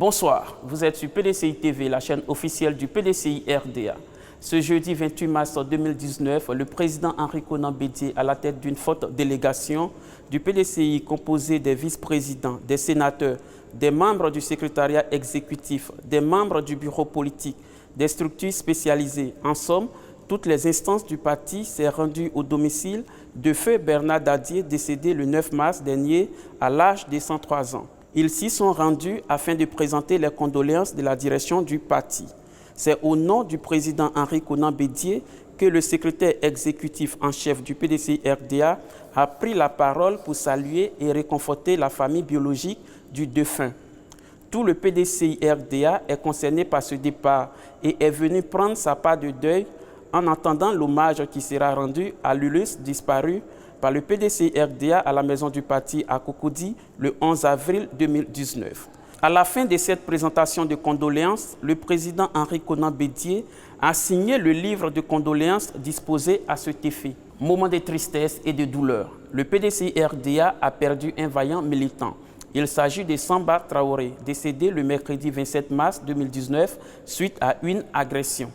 Bonsoir, vous êtes sur PDCI TV, la chaîne officielle du PDCI RDA. Ce jeudi 28 mars 2019, le président Henri Konan Bédié, à la tête d'une forte délégation du PDCI composée des vice-présidents, des sénateurs, des membres du secrétariat exécutif, des membres du bureau politique, des structures spécialisées, en somme, toutes les instances du parti s'est rendu au domicile de feu Bernard Dadier, décédé le 9 mars dernier à l'âge de 103 ans. Ils s'y sont rendus afin de présenter les condoléances de la direction du parti. C'est au nom du président Henri Konan Bédié que le secrétaire exécutif en chef du PDCI RDA a pris la parole pour saluer et réconforter la famille biologique du défunt. Tout le PDCI RDA est concerné par ce départ et est venu prendre sa part de deuil en attendant l'hommage qui sera rendu à l'illustre disparu par le PDCI RDA à la maison du parti à Cocody le 11 avril 2019. À la fin de cette présentation de condoléances, le président Henri Konan Bédié a signé le livre de condoléances disposé à cet effet. Moment de tristesse et de douleur, le PDCI RDA a perdu un vaillant militant. Il s'agit de Samba Traoré, décédé le mercredi 27 mars 2019 suite à une agression.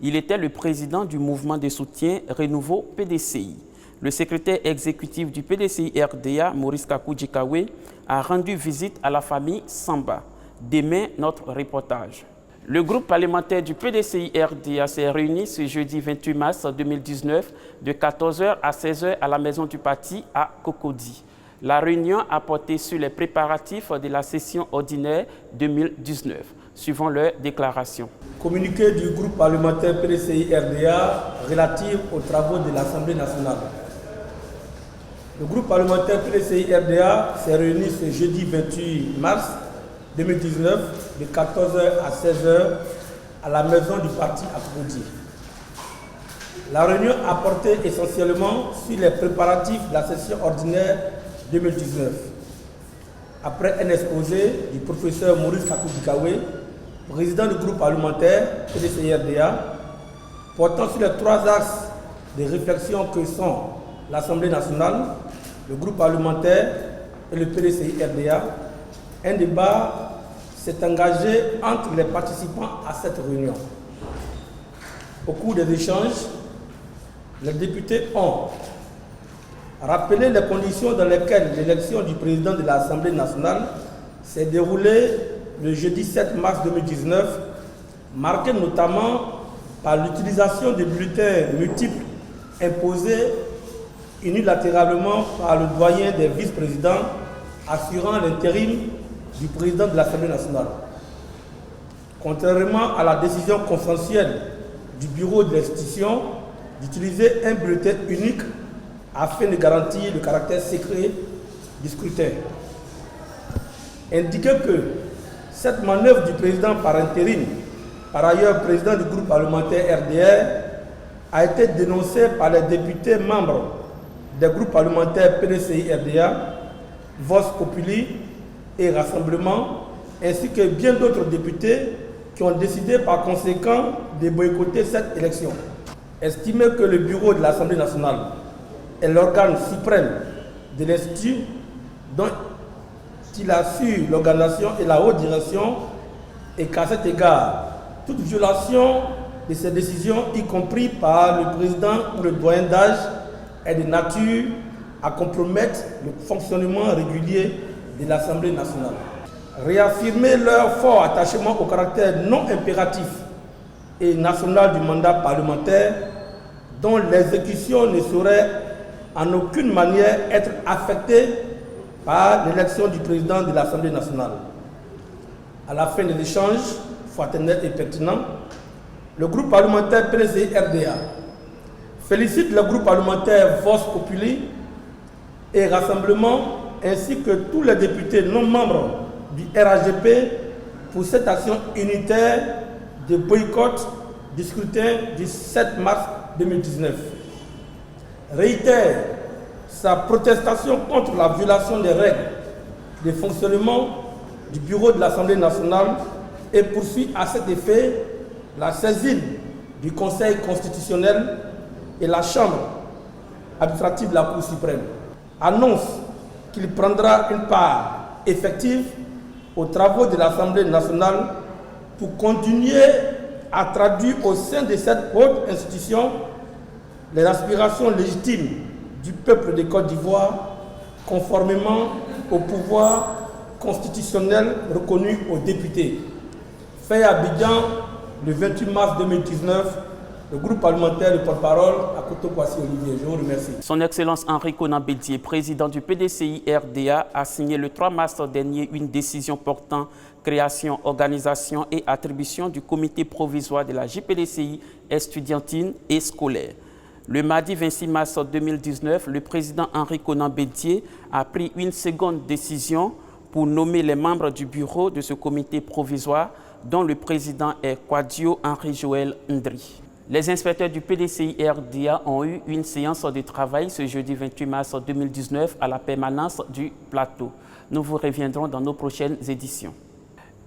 Il était le président du mouvement de soutien Renouveau PDCI. Le secrétaire exécutif du PDCI RDA, Maurice Kakou Djikawe, a rendu visite à la famille Samba. Demain, notre reportage. Le groupe parlementaire du PDCI RDA s'est réuni ce jeudi 28 mars 2019 de 14h à 16h à la maison du parti à Cocody. La réunion a porté sur les préparatifs de la session ordinaire 2019, suivant leur déclaration. Communiqué du groupe parlementaire PDCI RDA relatif aux travaux de l'Assemblée nationale. Le groupe parlementaire PDCI RDA s'est réuni ce jeudi 28 mars 2019 de 14h à 16h à la maison du parti à Cocody. La réunion a porté essentiellement sur les préparatifs de la session ordinaire 2019. Après un exposé du professeur Maurice Kakou Djikawe, président du groupe parlementaire PDCI RDA, portant sur les trois axes de réflexion que sont l'Assemblée nationale, le groupe parlementaire et le PDCI RDA, un débat s'est engagé entre les participants à cette réunion. Au cours des échanges, les députés ont rappelé les conditions dans lesquelles l'élection du président de l'Assemblée nationale s'est déroulée le jeudi 7 mars 2019, marquée notamment par l'utilisation de bulletins multiples imposés unilatéralement par le doyen des vice-présidents assurant l'intérim du président de l'Assemblée nationale. Contrairement à la décision consensuelle du bureau de l'institution d'utiliser un bulletin unique afin de garantir le caractère secret du scrutin. Indiquer que cette manœuvre du président par intérim, par ailleurs président du groupe parlementaire RDR, a été dénoncée par les députés membres des groupes parlementaires PDCI RDA, Vox Populi et Rassemblement, ainsi que bien d'autres députés qui ont décidé par conséquent de boycotter cette élection. Estimer que le bureau de l'Assemblée nationale est l'organe suprême de l'Institut dont il assure l'organisation et la haute direction, et qu'à cet égard, toute violation de ces décisions, y compris par le président ou le doyen d'âge, est de nature à compromettre le fonctionnement régulier de l'Assemblée nationale. Réaffirmer leur fort attachement au caractère non impératif et national du mandat parlementaire, dont l'exécution ne saurait en aucune manière être affectée par l'élection du président de l'Assemblée nationale. À la fin des échanges fraternels et pertinents, le groupe parlementaire PDCI RDA félicite le groupe parlementaire Vox Populi et Rassemblement ainsi que tous les députés non membres du RAGP pour cette action unitaire de boycott du scrutin du 7 mars 2019. Réitère sa protestation contre la violation des règles de fonctionnement du bureau de l'Assemblée nationale et poursuit à cet effet la saisine du Conseil constitutionnel et la Chambre administrative de la Cour suprême. Annonce qu'il prendra une part effective aux travaux de l'Assemblée nationale pour continuer à traduire au sein de cette haute institution les aspirations légitimes du peuple de Côte d'Ivoire conformément au pouvoir constitutionnel reconnu aux députés. Fait à Abidjan le 28 mars 2019, le groupe parlementaire de porte-parole à Koto-Kwasi-Olivier. Je vous remercie. Son Excellence Henri Konan Bédié, président du PDCI-RDA, a signé le 3 mars dernier une décision portant création, organisation et attribution du comité provisoire de la JPDCI estudiantine et scolaire. Le mardi 26 mars 2019, le président Henri Konan Bédié a pris une seconde décision pour nommer les membres du bureau de ce comité provisoire, dont le président est Kwadio Henri-Joël Ndri. Les inspecteurs du PDCI-RDA ont eu une séance de travail ce jeudi 28 mars 2019 à la permanence du plateau. Nous vous reviendrons dans nos prochaines éditions.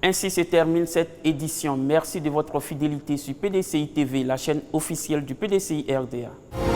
Ainsi se termine cette édition. Merci de votre fidélité sur PDCI TV, la chaîne officielle du PDCI-RDA.